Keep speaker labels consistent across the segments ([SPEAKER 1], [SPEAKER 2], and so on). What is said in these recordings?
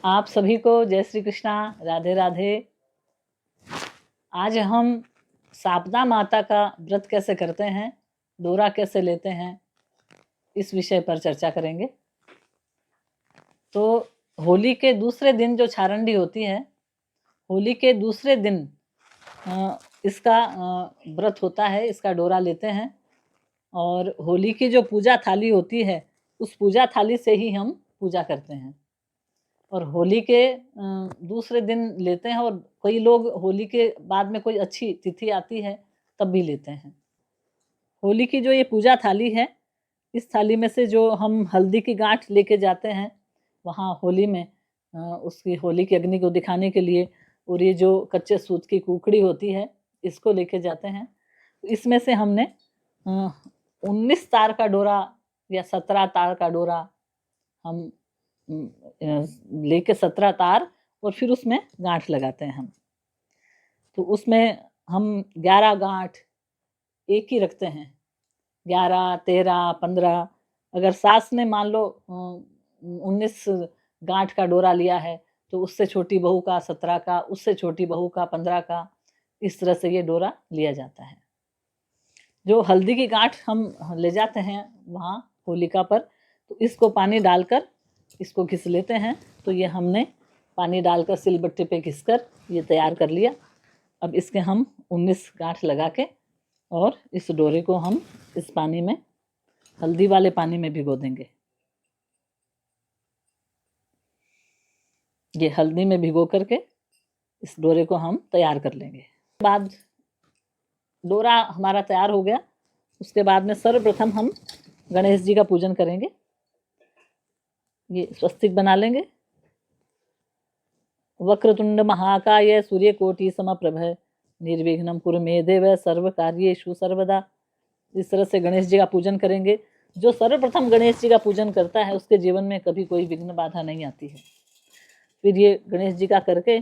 [SPEAKER 1] आप सभी को जय श्री कृष्णा, राधे राधे। आज हम सापदा माता का व्रत कैसे करते हैं, डोरा कैसे लेते हैं, इस विषय पर चर्चा करेंगे। तो होली के दूसरे दिन जो छारंडी होती है, होली के दूसरे दिन इसका व्रत होता है, इसका डोरा लेते हैं। और होली की जो पूजा थाली होती है, उस पूजा थाली से ही हम पूजा करते हैं। और होली के दूसरे दिन लेते हैं, और कई लोग होली के बाद में कोई अच्छी तिथि आती है तब भी लेते हैं। होली की जो ये पूजा थाली है, इस थाली में से जो हम हल्दी की गांठ लेके जाते हैं वहाँ होली में, उसकी होली की अग्नि को दिखाने के लिए, और ये जो कच्चे सूत की कुकड़ी होती है इसको लेके जाते हैं। इसमें से हमने 19 तार का डोरा या 17 तार का डोरा हम लेके 17 तार, और फिर उसमें गांठ लगाते हैं हम। तो उसमें हम 11 गांठ एक ही रखते हैं, 11, 13, 15। अगर सास ने मान लो 19 गांठ का डोरा लिया है, तो उससे छोटी बहू का 17 का, उससे छोटी बहू का 15 का, इस तरह से ये डोरा लिया जाता है। जो हल्दी की गांठ हम ले जाते हैं वहाँ होलिका पर, तो इसको पानी डालकर इसको घिस लेते हैं। तो ये हमने पानी डालकर सिलबट्टे पे घिसकर ये तैयार कर लिया। अब इसके हम 19 गांठ लगा के, और इस डोरे को हम इस पानी में, हल्दी वाले पानी में भिगो देंगे। ये हल्दी में भिगो करके इस डोरे को हम तैयार कर लेंगे। बाद डोरा हमारा तैयार हो गया, उसके बाद में सर्वप्रथम हम गणेश जी का पूजन करेंगे। ये स्वस्तिक बना लेंगे। वक्रतुंड महाकाय सूर्यकोटि समप्रभ निर्विघ्नं कुरु मे देव सर्व कार्येषु सर्वदा। इस तरह से गणेश जी का पूजन करेंगे। जो सर्वप्रथम गणेश जी का पूजन करता है उसके जीवन में कभी कोई विघ्न बाधा नहीं आती है। फिर ये गणेश जी का करके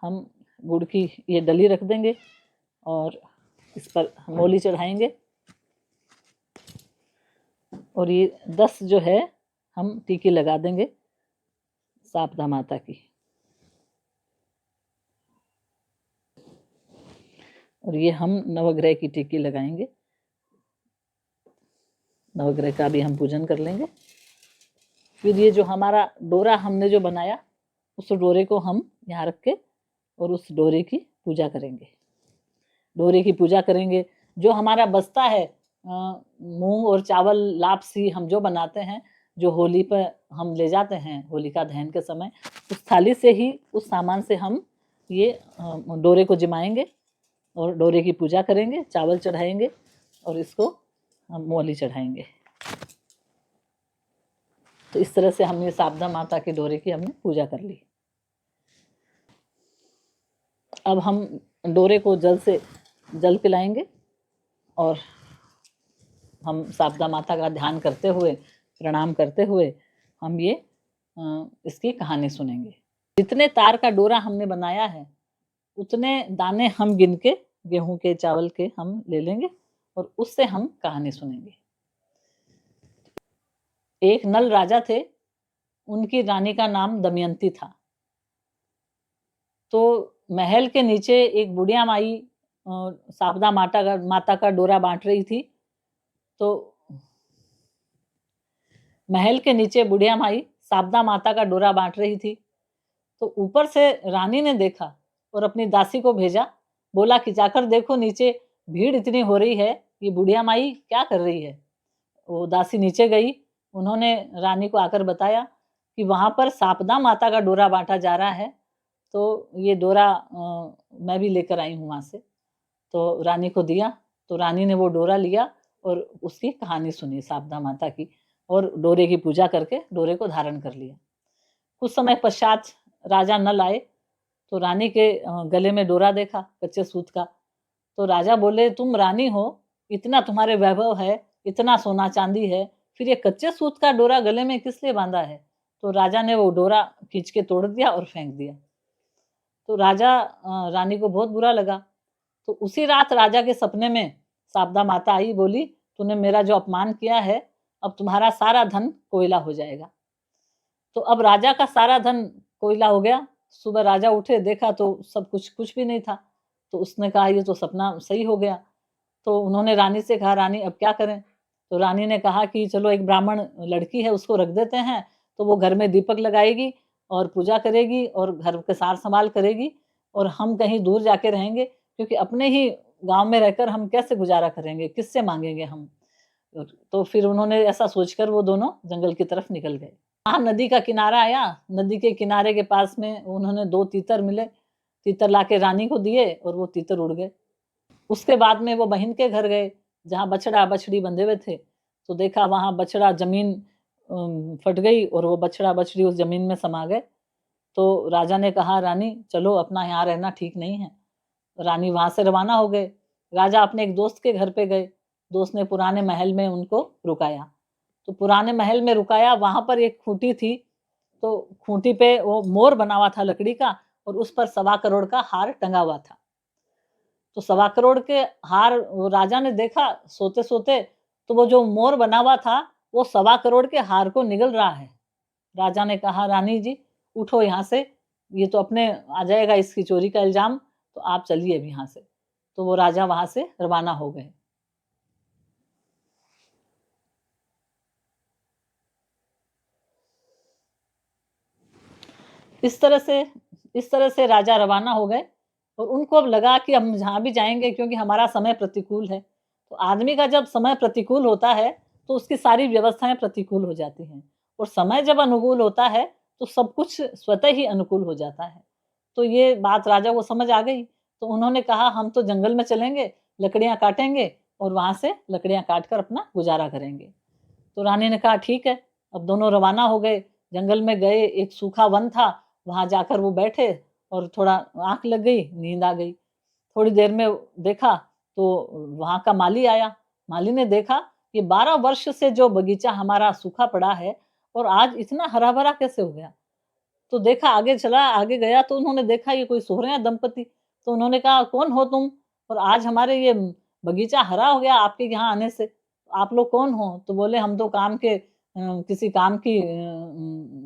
[SPEAKER 1] हम गुड़ की ये डली रख देंगे और इस पर मोली चढ़ाएंगे। और ये 10 जो है हम टीकी लगा देंगे सापदा माता की। और ये हम नवग्रह की टीकी लगाएंगे। नवग्रह का भी हम पूजन कर लेंगे। फिर ये जो हमारा डोरा हमने जो बनाया, उस डोरे को हम यहाँ रख के और उस डोरे की पूजा करेंगे। डोरे की पूजा करेंगे। जो हमारा बचता है मूंग और चावल लापसी हम जो बनाते हैं, जो होली पर हम ले जाते हैं होलिका दहन के समय, उस थाली से ही, उस सामान से हम ये डोरे को जिमाएंगे और डोरे की पूजा करेंगे, चावल चढ़ाएंगे और इसको हम मोली चढ़ाएंगे। तो इस तरह से हमने सापदा माता के डोरे की हमने पूजा कर ली। अब हम डोरे को जल से जल पिलाएंगे और हम सापदा माता का ध्यान करते हुए, प्रणाम करते हुए हम ये इसकी कहानी सुनेंगे। जितने तार का डोरा हमने बनाया है उतने दाने हम गिन के, गेहूं के, चावल के हम ले लेंगे और उससे हम कहानी सुनेंगे। एक नल राजा थे, उनकी रानी का नाम दमयंती था। तो महल के नीचे एक बुढ़िया माई सापदा माता का डोरा बांट रही थी। तो महल के नीचे बुढ़िया माई सापदा माता का डोरा बांट रही थी। तो ऊपर से रानी ने देखा और अपनी दासी को भेजा, बोला कि जाकर देखो नीचे भीड़ इतनी हो रही है, ये बुढ़िया माई क्या कर रही है। वो दासी नीचे गई, उन्होंने रानी को आकर बताया कि वहां पर सापदा माता का डोरा बांटा जा रहा है। तो ये डोरा मैं भी लेकर आई हूँ वहां से। तो रानी को दिया। तो रानी ने वो डोरा लिया और उसकी कहानी सुनी सापदा माता की, और डोरे की पूजा करके डोरे को धारण कर लिया। कुछ समय पश्चात राजा नल आए। तो रानी के गले में डोरा देखा कच्चे सूत का। तो राजा बोले, तुम रानी हो, इतना तुम्हारे वैभव है, इतना सोना चांदी है, फिर ये कच्चे सूत का डोरा गले में किस लिए बांधा है। तो राजा ने वो डोरा खींच के तोड़ दिया और फेंक दिया। तो रानी को बहुत बुरा लगा। तो उसी रात राजा के सपने में सापदा माता आई, बोली, तूने मेरा जो अपमान किया है, अब तुम्हारा सारा धन कोयला हो जाएगा। तो अब राजा का सारा धन कोयला हो गया। सुबह राजा उठे, देखा तो सब कुछ भी नहीं था। तो उसने कहा ये तो सपना सही हो गया। तो उन्होंने रानी से कहा, रानी अब क्या करें? तो रानी ने कहा कि चलो एक ब्राह्मण लड़की है उसको रख देते हैं, तो वो घर में दीपक लगाएगी और पूजा करेगी और घर के सार संभाल करेगी, और हम कहीं दूर जाके रहेंगे, क्योंकि अपने ही गाँव में रहकर हम कैसे गुज़ारा करेंगे? किससे माँगेंगे हम? तो फिर उन्होंने ऐसा सोचकर वो दोनों जंगल की तरफ निकल गए। वहाँ नदी का किनारा आया, नदी के किनारे के पास में उन्होंने 2 तीतर मिले, तीतर लाके रानी को दिए और वो तीतर उड़ गए। उसके बाद में वो बहन के घर गए, जहाँ बछड़ा-बछड़ी बंधे हुए थे, तो देखा वहाँ बछड़ा ज़मीन फट गई और वो बछड़ा-बछड़ी उस ज़मीन में समा गए। तो राजा ने कहा, रानी चलो अपना यहाँ रहना ठीक नहीं है। रानी वहाँ से रवाना हो गए। राजा अपने एक दोस्त के घर पे गए, दोस्त ने पुराने महल में उनको रुकाया। तो पुराने महल में रुकाया, वहाँ पर एक खूँटी थी, तो खूँटी पे वो मोर बना हुआ था लकड़ी का और उस पर 1.25 करोड़ का हार टंगा हुआ था। तो 1.25 करोड़ के हार वो राजा ने देखा सोते-सोते, तो वो जो मोर बना हुआ था, वो 1.25 करोड़ के हार को निगल रहा है। राजा ने कहा, रानी जी उठो यहाँ से, ये तो अपने आ जाएगा इसकी चोरी का इल्ज़ाम, तो आप चलिए अब यहाँ से। तो वो राजा वहाँ से रवाना हो गए। इस तरह से इस तरह से राजा रवाना हो गए और उनको अब लगा कि हम जहाँ भी जाएँगे, क्योंकि हमारा समय प्रतिकूल है। तो आदमी का जब समय प्रतिकूल होता है, तो उसकी सारी व्यवस्थाएँ प्रतिकूल हो जाती हैं, और समय जब अनुकूल होता है, तो सब कुछ स्वतः ही अनुकूल हो जाता है। तो ये बात राजा को समझ आ गई, तो उन्होंने कहा हम तो जंगल में चलेंगे, लकड़ियाँ काटेंगे और वहाँ से लकड़ियाँ काट कर अपना गुज़ारा करेंगे। तो रानी ने कहा ठीक है, अब दोनों रवाना हो गए, जंगल में गए, एक सूखा वन था, वहाँ जाकर वो बैठे और थोड़ा आँख लग गई, नींद आ गई। थोड़ी देर में देखा तो वहाँ का माली आया, माली ने देखा ये 12 वर्ष से जो बगीचा हमारा सूखा पड़ा है और आज इतना हरा-भरा कैसे हो गया? तो देखा आगे चला, आगे गया तो उन्होंने देखा ये कोई सो रहे हैं दंपति, तो उन्होंने कहा कौन हो तुम? और आज हमारे ये बगीचा हरा हो गया आपके यहाँ आने से, आप लोग कौन हो? तो बोले हम तो काम के किसी काम की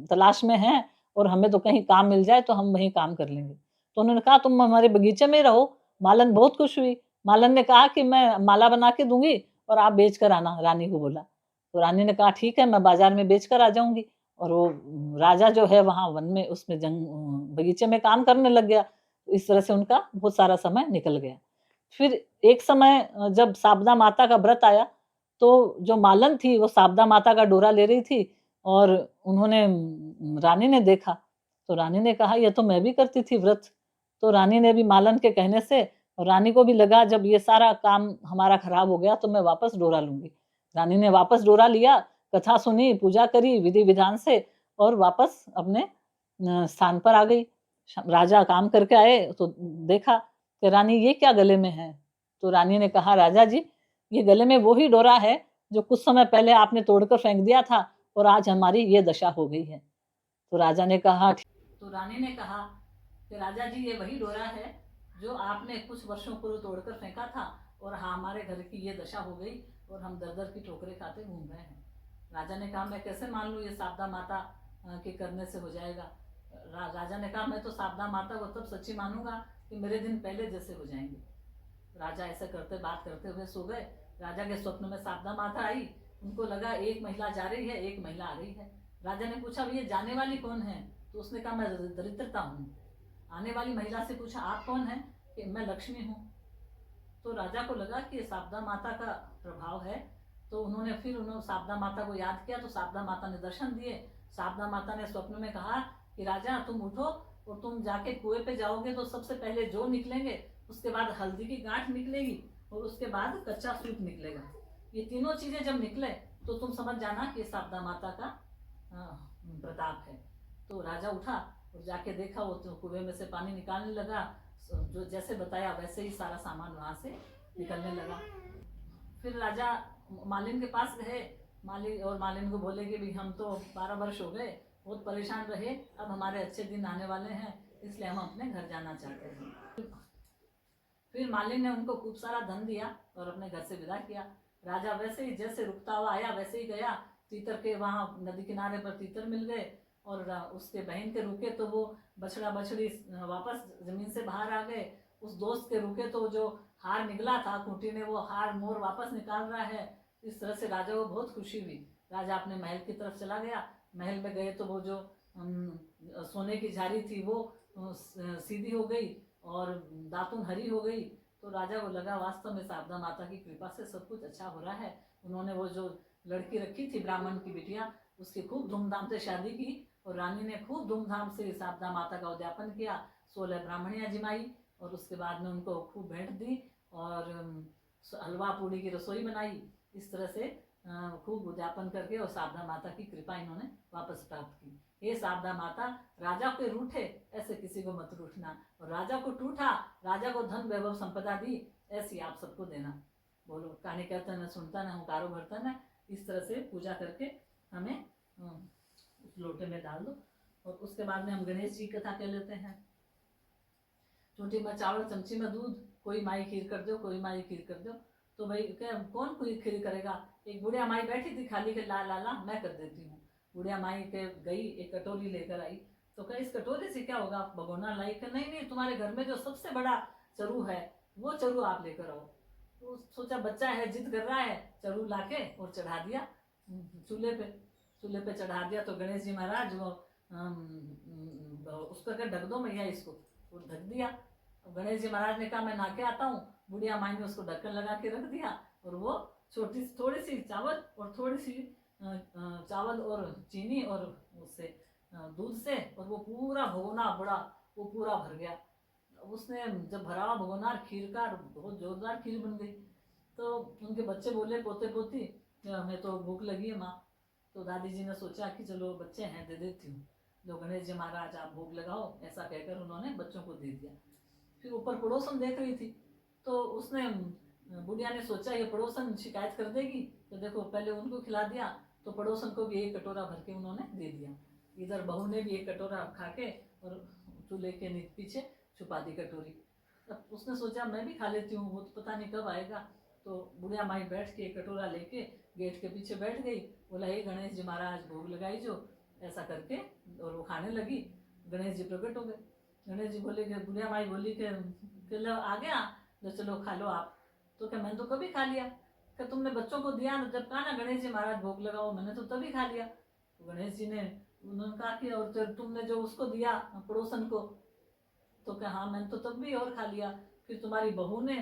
[SPEAKER 1] तलाश में हैं और हमें तो कहीं काम मिल जाए तो हम वहीं काम कर लेंगे। तो उन्होंने कहा तुम हमारे बगीचे में ही रहो। मालन बहुत खुश हुई। मालन ने कहा कि मैं माला बना के दूँगी और आप बेच कर आना, रानी को बोला। तो रानी ने कहा ठीक है मैं बाज़ार में बेच कर आ जाऊँगी। और वो राजा जो है वहाँ वन में उसमें बगीचे में काम करने लग गया। इस तरह से उनका बहुत सारा समय निकल गया। फिर एक समय जब शारदा माता का व्रत आया, तो जो मालन थी वो शारदा माता का डोरा ले रही थी और उन्होंने रानी ने देखा, तो रानी ने कहा ये तो मैं भी करती थी व्रत। तो रानी ने भी मालन के कहने से, और रानी को भी लगा जब ये सारा काम हमारा खराब हो गया तो मैं वापस डोरा लूँगी। रानी ने वापस डोरा लिया, कथा सुनी, पूजा करी विधि-विधान से और वापस अपने स्थान पर आ गई। राजा काम करके आए तो देखा कि रानी ये क्या गले में है? तो रानी ने कहा राजा जी, ये गले में वो ही डोरा है जो कुछ समय पहले आपने तोड़कर फेंक दिया था और आज हमारी ये दशा हो गई है। तो राजा ने कहा तो रानी ने कहा कि राजा जी ये वही डोरा है जो आपने कुछ वर्षों पूर्व तोड़कर फेंका था और हाँ हमारे घर की ये दशा हो गई और हम दर-दर की ठोकरें खाते घूम रहे हैं। राजा ने कहा मैं कैसे मान लूँ ये शारदा माता के करने से हो जाएगा। राजा ने कहा मैं तो शारदा माता को तब सच्ची मानूंगा कि मेरे दिन पहले जैसे हो जाएंगे। राजा ऐसे करते बात करते हुए सो गए। राजा के स्वप्न में शारदा माता आई, उनको लगा एक महिला जा रही है एक महिला आ रही है। राजा ने पूछा ये जाने वाली कौन है? तो उसने कहा मैं दरिद्रता हूँ। आने वाली महिला से पूछा आप कौन है? कि मैं लक्ष्मी हूँ। तो राजा को लगा कि शारदा माता का प्रभाव है, तो उन्होंने शारदा माता को याद किया, तो शारदा माता ने दर्शन दिए। शारदा माता ने स्वप्न में कहा कि राजा तुम उठो और तुम जाके कुएं पे जाओगे तो सबसे पहले जो निकलेंगे, उसके बाद हल्दी की गांठ निकलेगी और उसके बाद कच्चा सूप निकलेगा। ये तीनों चीजें जब निकले तो तुम समझ जाना कि शारदा माता का प्रताप है। तो राजा उठा और जाके देखा वो तो कुएं में से पानी निकालने लगा, जो जैसे बताया वैसे ही सारा सामान वहां से निकलने लगा। फिर राजा मालिन के पास गए, मालिन को बोले कि भी हम तो 12 वर्ष हो गए, बहुत परेशान रहे, अब हमारे अच्छे दिन आने वाले हैं, इसलिए हम अपने घर जाना चाहते हैं। फिर मालिन ने उनको खूब सारा धन दिया और अपने घर से विदा किया। राजा वैसे ही जैसे रुकता हुआ आया वैसे ही गया। तीतर के वहाँ नदी किनारे पर तीतर मिल गए, और उसके बहन के रुके तो वो बछड़ा बछड़ी वापस ज़मीन से बाहर आ गए। उस दोस्त के रुके तो जो हार निकला था खूंटी में, वो हार मोर वापस निकाल रहा है। इस तरह से राजा को बहुत खुशी हुई। राजा अपने महल की तरफ चला गया। महल में गए तो वो जो सोने की झाड़ी थी वो सीधी हो गई और दातुन हरी हो गई। तो राजा को लगा वास्तव में शारदा माता की कृपा से सब कुछ अच्छा हो रहा है। उन्होंने वो जो लड़की रखी थी ब्राह्मण की बिटिया, उसकी खूब धूमधाम से शादी की और रानी ने खूब धूमधाम से शारदा माता का उद्यापन किया। 16 ब्राह्मणियाँ जिमाई और उसके बाद में उनको खूब भेंट दी और हलवा पूड़ी की रसोई बनाई। इस तरह से खूब उद्यापन करके और शारदा माता की कृपा इन्होंने वापस प्राप्त की। हे शारदा माता, राजा को रूठे ऐसे किसी को मत रूठना, और राजा को टूटा, राजा को धन वैभव संपदा दी, ऐसी आप सबको देना। बोलो, कहानी कहता न सुनता न हुंकारो भरता न। इस तरह से पूजा करके हमें उस लोटे में डाल दो। और उसके बाद में हम गणेश जी की कथा कह लेते हैं। चूंटी में चावल, चमची में दूध, कोई माई खीर कर दो, कोई माई खीर कर दो। तो भाई क्या कौन कोई खीर करेगा? एक बुढ़िया माई बैठी थी खाली के, ला ला ला मैं कर देती हूँ। बुढ़िया माई के गई, एक कटोरी लेकर आई। तो कहा इस कटोरी से क्या होगा? भगोना लाई। कि नहीं नहीं, तुम्हारे घर में जो सबसे बड़ा चरू है वो चरू आप लेकर आओ। तो सोचा बच्चा है, जिद कर रहा है, चरू लाके और चढ़ा दिया चूल्हे पे। चूल्हे पे चढ़ा दिया तो गणेश जी महाराज वो उसका क्या ढक दो मैया इसको, वो ढक दिया। गणेश जी महाराज ने कहा मैं नहा के आता हूँ। बुढ़िया माई ने उसको ढक्कन लगा के रख दिया और वो थोड़ी सी चावल और थोड़ी सी चावल और चीनी और उससे दूध से, और वो पूरा भगोना बड़ा, वो पूरा भर गया। उसने जब भरा भगोना खीर का, बहुत जोरदार खीर बन गई। तो उनके बच्चे बोले, पोते पोती, हमें तो भूख लगी है माँ। तो दादी जी ने सोचा कि चलो बच्चे हैं दे देती हूँ, जो गणेश जी महाराज आप भोग लगाओ, ऐसा कहकर उन्होंने बच्चों को दे दिया। फिर ऊपर पड़ोसन देख रही थी तो उसने बुढ़िया ने सोचा ये पड़ोसन शिकायत कर देगी, तो देखो पहले उनको खिला दिया तो पड़ोसन को भी एक कटोरा भर के उन्होंने दे दिया। इधर बहू ने भी एक कटोरा खा के और चूल्हे के पीछे छुपा दी कटोरी। अब उसने सोचा मैं भी खा लेती हूँ, वो तो पता नहीं कब आएगा। तो बुढ़िया माई बैठ के एक कटोरा लेके गेट के पीछे बैठ गई। बोला हे गणेश जी महाराज भोग लगाई जो, ऐसा करके, और वो खाने लगी। गणेश जी प्रकट हो गए। गणेश जी बोले कि बुढ़िया माई बोली कि लो आ गया, तो चलो खा लो आप। तो क्या मैंने तो कभी खा लिया। क्या तुमने बच्चों को दिया, जब कहा ना गणेश जी महाराज भोग लगाओ, मैंने तो तभी खा लिया। तो गणेश जी ने उन्होंने कहा कि और तुमने जो उसको दिया पड़ोसन को, तो क्या हाँ मैंने तो तब भी और खा लिया। फिर तुम्हारी बहू ने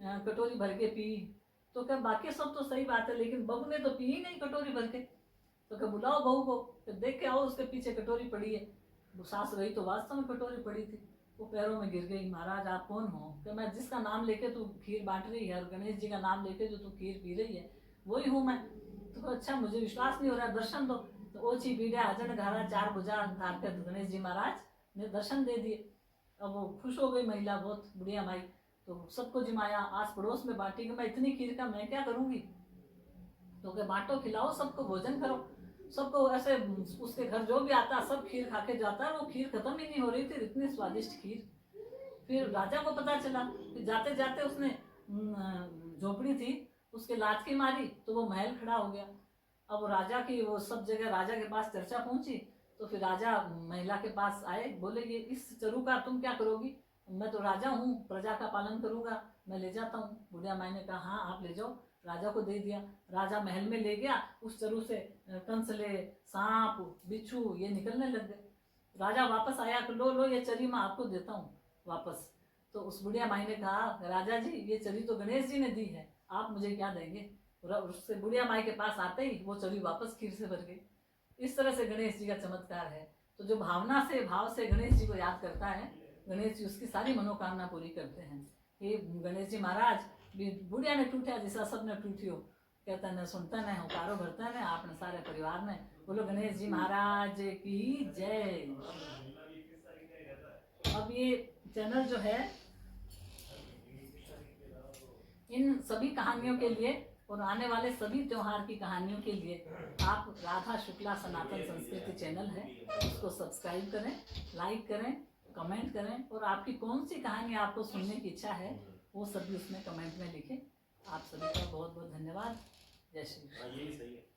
[SPEAKER 1] कटोरी भर के पी। तो क्या बाकी सब तो सही बात है, लेकिन बहू ने तो पी ही नहीं कटोरी भर के। तो क्या बुलाओ बहू को, फिर देख के आओ उसके पीछे कटोरी पड़ी है। वो सास गई तो वास्तव में कटोरी पड़ी थी। वो पैरों में गिर गई, महाराज आप कौन हो? कि मैं जिसका नाम लेके तू खीर बांट रही है और गणेश जी का नाम लेके जो तू खीर पी रही है वही हूँ मैं। तो अच्छा मुझे विश्वास नहीं हो रहा, दर्शन दो। तो ओछी पीढ़ा अजन घारा चार भुजा धारते गणेश जी महाराज ने दर्शन दे दिए। अब वो खुश हो गई महिला बहुत, बुढ़िया माई। तो सबको जिमाया, आस पड़ोस में बांटी कि मैं इतनी खीर का मैं क्या करूंगी। तो क्या बांटो, खिलाओ, सबको भोजन करो। सबको ऐसे उसके घर जो भी आता सब खीर खा के जाता है। वो खीर खत्म ही नहीं हो रही थी, इतनी स्वादिष्ट खीर। फिर राजा को पता चला, फिर जाते जाते उसने झोपड़ी थी उसके लात मारी तो वो महल खड़ा हो गया। अब राजा की वो सब जगह राजा के पास चर्चा पहुंची। तो फिर राजा महिला के पास आए, बोले ये इस चरू का तुम क्या करोगी? मैं तो राजा हूँ, प्रजा का पालन करूंगा, मैं ले जाता हूँ। बुढ़िया माई ने कहा हाँ आप ले जाओ। राजा को दे दिया। राजा महल में ले गया। उस चरू से कंसले, सांप, बिच्छू ये निकलने लग गए। राजा वापस आया तो लो लो ये चरी मैं आपको देता हूँ वापस। तो उस बुढ़िया माई ने कहा राजा जी ये चरी तो गणेश जी ने दी है, आप मुझे क्या देंगे? उससे बुढ़िया माई के पास आते ही वो चरी वापस खीर से भर गई। इस तरह से गणेश जी का चमत्कार है। तो जो भावना से भाव से गणेश जी को याद करता है, गणेश जी उसकी सारी मनोकामना पूरी करते हैं। हे गणेश जी महाराज, बुढ़िया ने टूटा जिसा सब ने टूटियो, कहता न सुनता न हुकारो भरता न आपने सारे परिवार ने। बोलो गणेश जी महाराज की जय। अब ये चैनल जो है इन सभी कहानियों के लिए और आने वाले सभी त्योहार की कहानियों के लिए आप राधा शुक्ला सनातन संस्कृति चैनल है उसको सब्सक्राइब करें, लाइक करें, कमेंट करें, और आपकी कौन सी कहानी आपको सुनने की इच्छा है वो सभी उसमें कमेंट में लिखें। आप सभी का बहुत बहुत धन्यवाद। जय श्री कृष्ण।